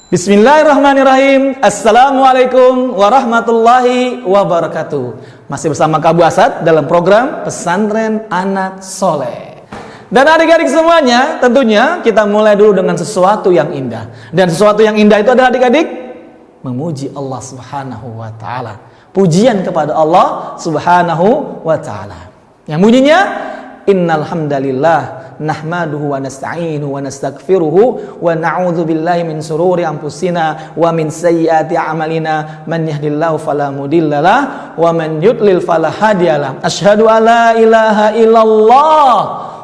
Bismillahirrahmanirrahim. Assalamualaikum warahmatullahi wabarakatuh. Masih bersama Kak Abu Asad dalam program Pesantren Anak Soleh. Dan adik-adik semuanya, tentunya kita mulai dulu dengan sesuatu yang indah. Dan sesuatu yang indah itu adalah adik-adik memuji Allah Subhanahu wa taala. Pujian kepada Allah Subhanahu wa taala. Yang bunyinya innal hamdalillah nahmaduhu wa nasta'inuhu wa nastaghfiruhu wa na'udzu billahi min sururi anfusina wa min sayyiati a'malina man yahdihillahu fala mudhillalah wa man yudlil fala hadiyalah. Asyhadu an la ilaha illallah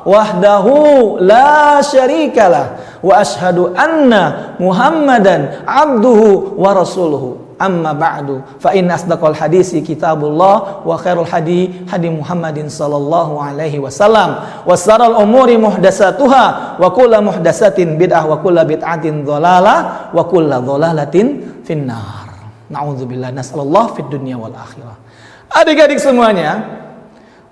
wahdahu la syarikalah wa asyhadu anna Muhammadan abduhu wa rasuluhu. Amma ba'du fa inna asdaqal hadisi kitabullah wa khairul hadi Muhammadin sallallahu alaihi wasallam wa sharral umuri muhdatsatuha wa kullu muhdatsatin bid'ah wa kullu bid'atin dhalalah wa kullu dhalalatin finnar. Nauzubillah, nasallallahu fid dunya wal akhirah. Adik-adik semuanya,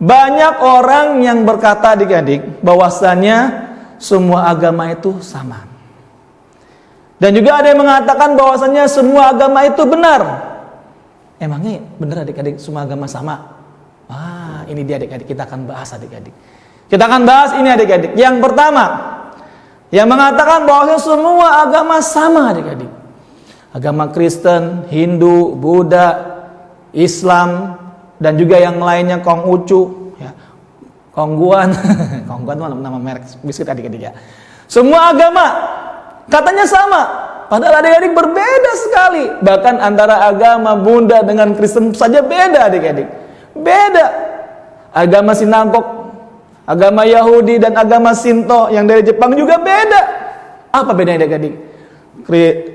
banyak orang yang berkata adik-adik bahwasanya semua agama itu sama. Dan juga ada yang mengatakan bahwasanya semua agama itu benar. Emangnya benar adik-adik semua agama sama? Wah, ini dia adik-adik, kita akan bahas adik-adik. Kita akan bahas ini adik-adik. Yang pertama, yang mengatakan bahwa semua agama sama adik-adik. Agama Kristen, Hindu, Buddha, Islam, dan juga yang lainnya Konghucu, ya. Kongguan, Kongguan itu nama merek biskuit adik-adik ya. Semua agama katanya sama, padahal adik-adik berbeda sekali. Bahkan antara agama Buddha dengan Kristen saja beda adik-adik. Beda. Agama Sinagog, agama Yahudi dan agama Shinto yang dari Jepang juga beda. Apa bedanya adik-adik?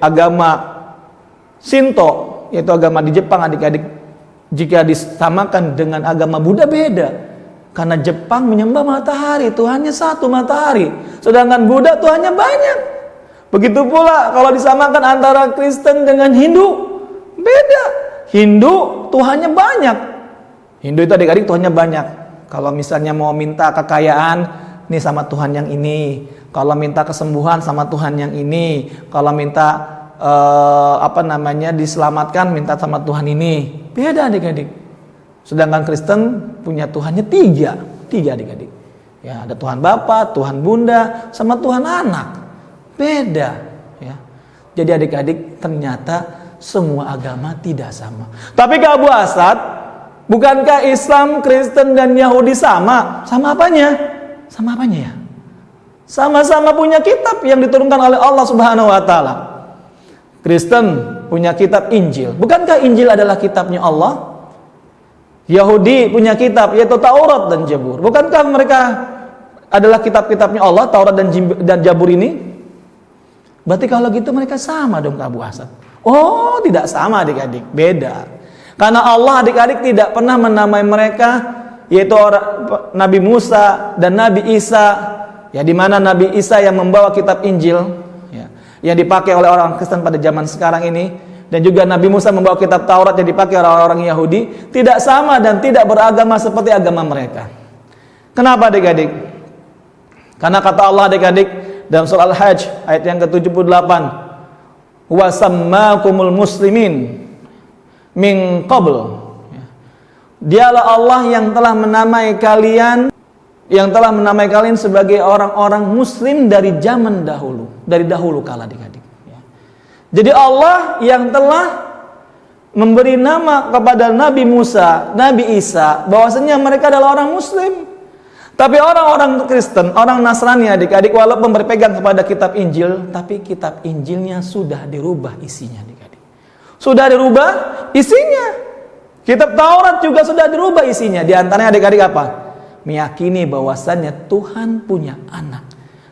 Agama Shinto, yaitu agama di Jepang adik-adik, jika disamakan dengan agama Buddha beda. Karena Jepang menyembah matahari, Tuhannya satu matahari. Sedangkan Buddha Tuhannya banyak. Begitu pula kalau disamakan antara Kristen dengan Hindu, beda. Hindu Tuhannya banyak. Hindu itu adik-adik Tuhannya banyak. Kalau misalnya mau minta kekayaan, nih sama Tuhan yang ini. Kalau minta kesembuhan sama Tuhan yang ini. Kalau minta diselamatkan, minta sama Tuhan ini. Beda adik-adik. Sedangkan Kristen punya Tuhannya tiga adik-adik. Ya, ada Tuhan Bapa, Tuhan Bunda, sama Tuhan Anak. Beda, ya. Jadi adik-adik ternyata semua agama tidak sama. Tapi Kak Abu Asad, bukankah Islam, Kristen dan Yahudi sama? Sama apanya? Sama apanya ya? Sama-sama punya kitab yang diturunkan oleh Allah Subhanahu wa taala. Kristen punya kitab Injil. Bukankah Injil adalah kitabnya Allah? Yahudi punya kitab yaitu Taurat dan Zabur. Bukankah mereka adalah kitab-kitabnya Allah, Taurat dan Zabur ini? Berarti kalau gitu mereka sama dong Kak Abu Asad. Oh, tidak sama adik-adik, beda. Karena Allah adik-adik tidak pernah menamai mereka, yaitu Nabi Musa dan Nabi Isa, ya, di mana Nabi Isa yang membawa kitab Injil, ya, yang dipakai oleh orang Kristen pada zaman sekarang ini, dan juga Nabi Musa membawa kitab Taurat yang dipakai oleh orang Yahudi, tidak sama dan tidak beragama seperti agama mereka. Kenapa adik-adik? Karena kata Allah adik-adik dalam surah Al-Hajj ayat yang ke-78, wa sammakumul muslimin min qabl. Dialah Allah yang telah menamai kalian sebagai orang-orang muslim dari zaman dahulu, dari dahulu kala adik-adik. Jadi Allah yang telah memberi nama kepada Nabi Musa, Nabi Isa, bahwasanya mereka adalah orang muslim. Tapi orang-orang Kristen, orang Nasrani adik-adik, walaupun berpegang kepada kitab Injil, tapi kitab Injilnya sudah dirubah isinya adik-adik. Sudah dirubah isinya. Kitab Taurat juga sudah dirubah isinya. Di antaranya adik-adik apa? Meyakini bahwasannya Tuhan punya anak.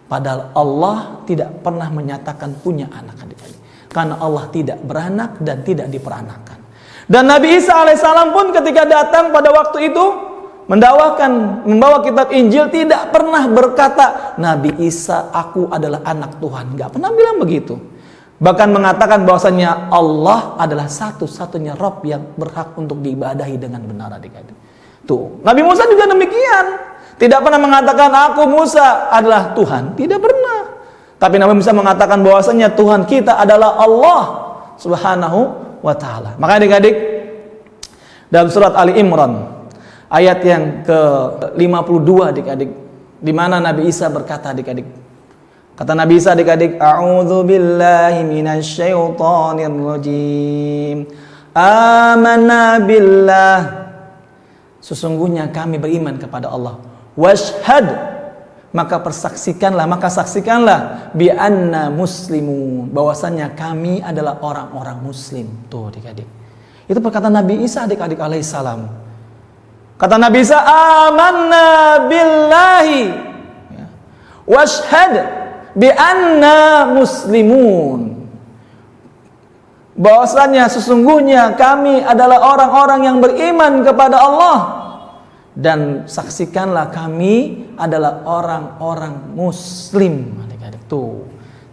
Padahal Allah tidak pernah menyatakan punya anak adik-adik. Karena Allah tidak beranak dan tidak diperanakan. Dan Nabi Isa alaihissalam pun ketika datang pada waktu itu membawa kitab Injil, tidak pernah berkata, Nabi Isa, aku adalah anak Tuhan. Gak pernah bilang begitu. Bahkan mengatakan bahwasanya Allah adalah satu-satunya Rabb yang berhak untuk diibadahi dengan benar adik-adik. Tuh, Nabi Musa juga demikian. Tidak pernah mengatakan aku Musa adalah Tuhan. Tidak pernah. Tapi Nabi Musa mengatakan bahwasanya Tuhan kita adalah Allah Subhanahu wa taala. Maka adik-adik, dalam surat Ali Imran ayat yang ke-52 adik-adik, di mana Nabi Isa berkata adik-adik. Kata Nabi Isa adik-adik, a'udzu billahi minasyaitonir rajim. Amanna billah. Sesungguhnya kami beriman kepada Allah. Washhad, maka saksikanlah bi anna muslimun, bahwasanya kami adalah orang-orang muslim. Tuh adik-adik. Itu perkataan Nabi Isa adik-adik alaihissalam. Kata Nabi Isa, amanna billahi washhad bi anna muslimun, bahwasanya sesungguhnya kami adalah orang-orang yang beriman kepada Allah, dan saksikanlah kami adalah orang-orang muslim. Adik-adik tuh.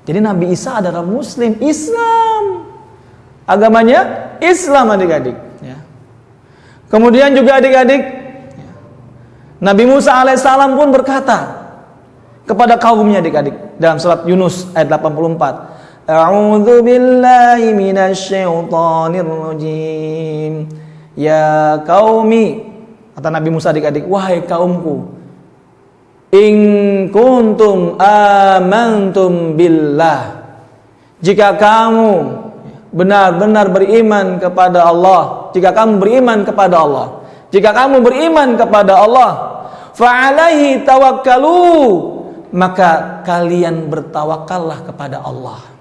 Jadi Nabi Isa adalah muslim, Islam. Agamanya Islam adik-adik ya. Kemudian juga adik-adik, Nabi Musa alaihissalam pun berkata kepada kaumnya adik-adik dalam surat Yunus ayat 84, a'udzu billahi minasyaitonir rajim. Ya qaumi, kata Nabi Musa adik-adik, wahai kaumku, in kuntum amantum billah, jika kamu benar-benar beriman kepada Allah, jika kamu beriman kepada Allah, jika kamu beriman kepada Allah, fa'alaihi tawakkalu, maka kalian bertawakallah kepada Allah.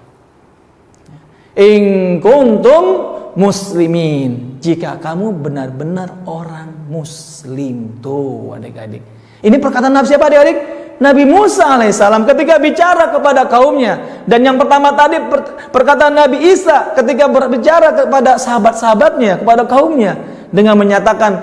In kuntum muslimin, jika kamu benar-benar orang muslim. Tuh adik-adik, ini perkataan Nabi siapa adik-adik? Nabi Musa alaihissalam ketika bicara kepada kaumnya. Dan yang pertama tadi perkataan Nabi Isa ketika berbicara kepada sahabat-sahabatnya, kepada kaumnya, dengan menyatakan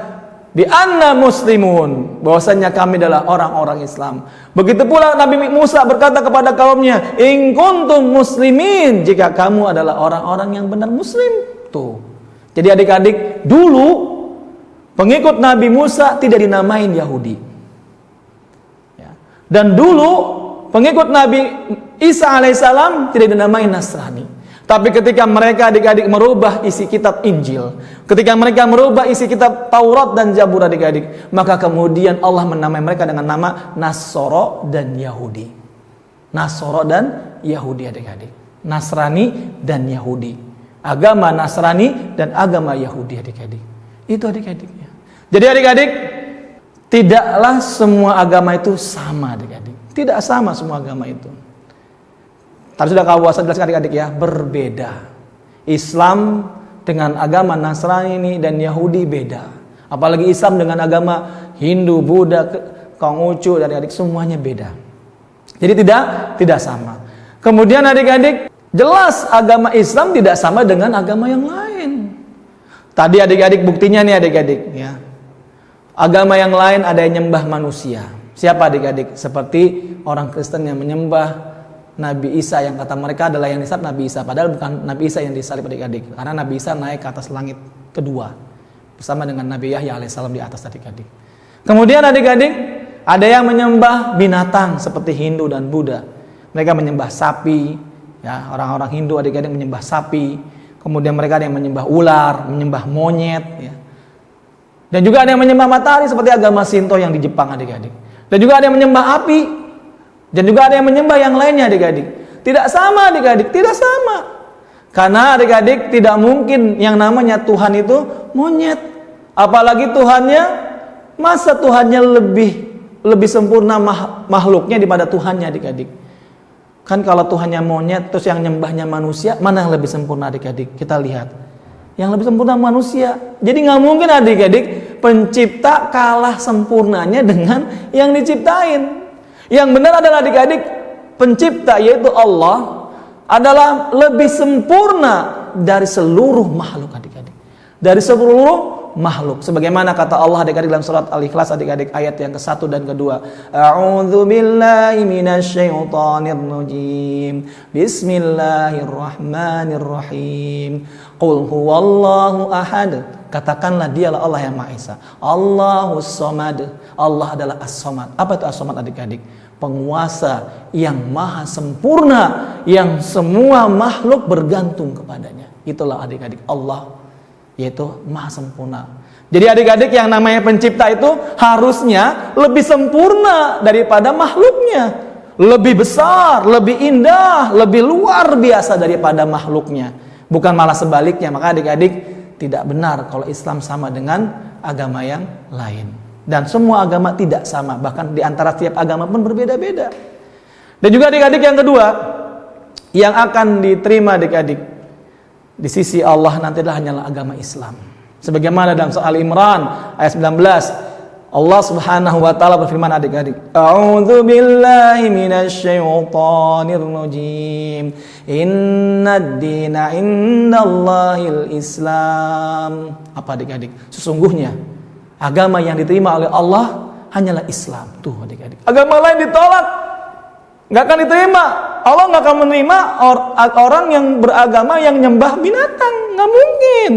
bi anna muslimun, bahwasanya kami adalah orang-orang Islam. Begitu pula Nabi Musa berkata kepada kaumnya, in kuntum muslimin, jika kamu adalah orang-orang yang benar muslim. Tuh. Jadi adik-adik, dulu pengikut Nabi Musa tidak dinamain Yahudi. Dan dulu pengikut Nabi Isa alaihissalam tidak dinamai Nasrani. Tapi ketika mereka adik-adik merubah isi kitab Injil, ketika mereka merubah isi kitab Taurat dan Zabur adik-adik, maka kemudian Allah menamai mereka dengan nama Nasoro dan Yahudi. Nasoro dan Yahudi adik-adik. Nasrani dan Yahudi. Agama Nasrani dan agama Yahudi adik-adik. Itu adik-adiknya. Jadi adik-adik, tidaklah semua agama itu sama adik-adik. Tidak sama semua agama itu. Tadi sudah Kak Wasan jelaskan adik-adik ya, berbeda. Islam dengan agama Nasrani dan Yahudi beda. Apalagi Islam dengan agama Hindu, Buddha, Konghucu dan adik-adik semuanya beda. Jadi tidak sama. Kemudian adik-adik, jelas agama Islam tidak sama dengan agama yang lain. Tadi adik-adik buktinya nih adik-adik ya. Agama yang lain ada yang nyembah manusia. Siapa adik-adik? Seperti orang Kristen yang menyembah Nabi Isa, yang kata mereka adalah yang disalib Nabi Isa. Padahal bukan Nabi Isa yang disalib adik-adik. Karena Nabi Isa naik ke atas langit kedua bersama dengan Nabi Yahya alaihissalam di atas adik-adik. Kemudian adik-adik, ada yang menyembah binatang seperti Hindu dan Buddha. Mereka menyembah sapi. Ya, orang-orang Hindu adik-adik menyembah sapi. Kemudian mereka ada yang menyembah ular, menyembah monyet. Ya. Dan juga ada yang menyembah matahari seperti agama Shinto yang di Jepang adik-adik. Dan juga ada yang menyembah api. Dan juga ada yang menyembah yang lainnya adik-adik. Tidak sama adik-adik, tidak sama. Karena adik-adik tidak mungkin yang namanya Tuhan itu monyet. Apalagi Tuhannya, masa Tuhannya lebih sempurna makhluknya daripada Tuhannya adik-adik. Kan kalau Tuhannya monyet terus yang nyembahnya manusia, mana yang lebih sempurna adik-adik? Kita lihat. Yang lebih sempurna manusia. Jadi nggak mungkin adik-adik pencipta kalah sempurnanya dengan yang diciptain. Yang benar adalah adik-adik, pencipta yaitu Allah adalah lebih sempurna dari seluruh makhluk adik-adik. Dari seluruh makhluk. Sebagaimana kata Allah adik-adik dalam surat Al-Ikhlas adik-adik ayat yang ke-1 dan ke-2. A'udzu billahi minasyaitonir rajim. Bismillahirrahmanirrahim. Qul huwallahu ahad. Katakanlah dialah Allah yang Maha Esa. Allahus Samad. Allah adalah As-Samad. Apa itu As-Samad adik-adik? penguasa yang maha sempurna, yang semua makhluk bergantung kepadanya. Itulah adik-adik Allah, yaitu maha sempurna. Jadi adik-adik, yang namanya pencipta itu harusnya lebih sempurna daripada makhluknya, lebih besar, lebih indah, lebih luar biasa daripada makhluknya, bukan malah sebaliknya. Maka adik-adik, tidak benar kalau Islam sama dengan agama yang lain. Dan semua agama tidak sama, bahkan di antara tiap agama pun berbeda-beda. Dan juga adik-adik, yang kedua, yang akan diterima adik-adik di sisi Allah nanti adalah hanyalah agama Islam. Sebagaimana dalam surah Al-Imran ayat 19, Allah Subhanahu wa taala berfirman adik-adik, A'udzu billahi minasyaitonir rajim. Innad dina indallahil Islam. Apa adik-adik? Sesungguhnya agama yang diterima oleh Allah hanyalah Islam. Tuh adik-adik, agama lain ditolak, nggak akan diterima. Allah nggak akan menerima orang yang beragama yang nyembah binatang, nggak mungkin.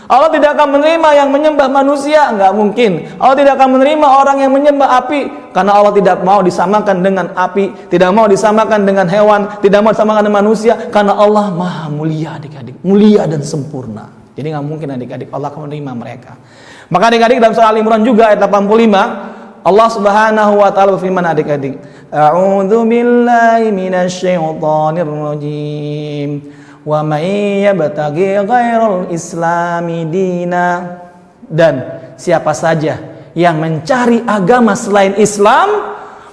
Allah tidak akan menerima yang menyembah manusia, nggak mungkin. Allah tidak akan menerima orang yang menyembah api, karena Allah tidak mau disamakan dengan api, tidak mau disamakan dengan hewan, tidak mau disamakan dengan manusia, karena Allah maha mulia adik-adik, mulia dan sempurna. Jadi nggak mungkin adik-adik Allah akan menerima mereka. Maka adik-adik, dalam surah Al-Imran juga ayat 85, Allah Subhanahu wa taala berfirman adik-adik, A'udzu billahi minasyaitonir rajim. Wa may yabtaghi ghairal islami dina. Dan siapa saja yang mencari agama selain Islam,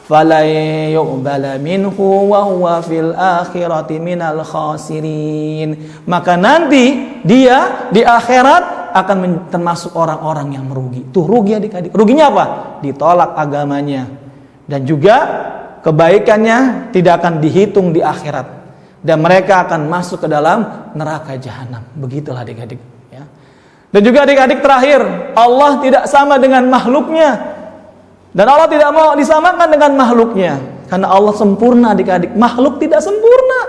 fala yuqbala minhu wa huwa fil akhirati minal khasirin. Maka nanti dia di akhirat akan termasuk orang-orang yang merugi. Tuh, rugi adik-adik. Ruginya apa? Ditolak agamanya. Dan juga kebaikannya tidak akan dihitung di akhirat. Dan mereka akan masuk ke dalam neraka jahanam. Begitulah adik-adik, ya. Dan juga adik-adik, terakhir, Allah tidak sama dengan makhluknya. Dan Allah tidak mau disamakan dengan makhluknya, karena Allah sempurna adik-adik. Makhluk tidak sempurna.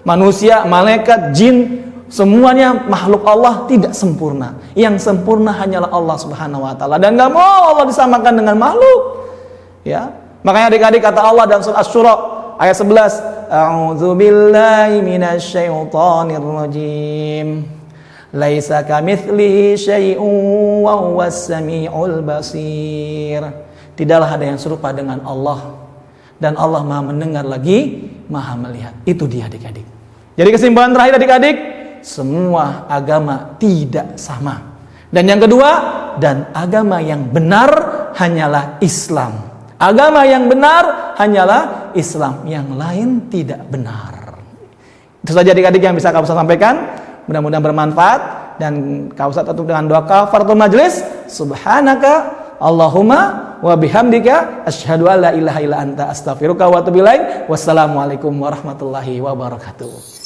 Manusia, malaikat, jin, semuanya makhluk Allah tidak sempurna. Yang sempurna hanyalah Allah Subhanahu wa taala. Dan gak mau Allah disamakan dengan makhluk, ya. Makanya adik-adik, kata Allah dalam surah Asy-Syura ayat 11, A'udzu billahi minasyaitonir rajim. Laisa kamitslihi syai'un wa huwas samiul basir. Tidaklah ada yang serupa dengan Allah, dan Allah Maha mendengar lagi Maha melihat. Itu dia adik-adik. Jadi kesimpulan terakhir adik-adik, semua agama tidak sama. Dan yang kedua, dan agama yang benar hanyalah Islam. Agama yang benar hanyalah Islam, yang lain tidak benar. Itu saja adik-adik yang bisa Kak Ustaz sampaikan. Mudah-mudahan bermanfaat. Dan Kak Ustaz tutup dengan doa kafaratul majlis. Subhanaka Allahumma wa bihamdika asyhadu an la ilaha illa anta astaghfiruka wa atubu ilaik. Wassalamualaikum warahmatullahi wabarakatuh.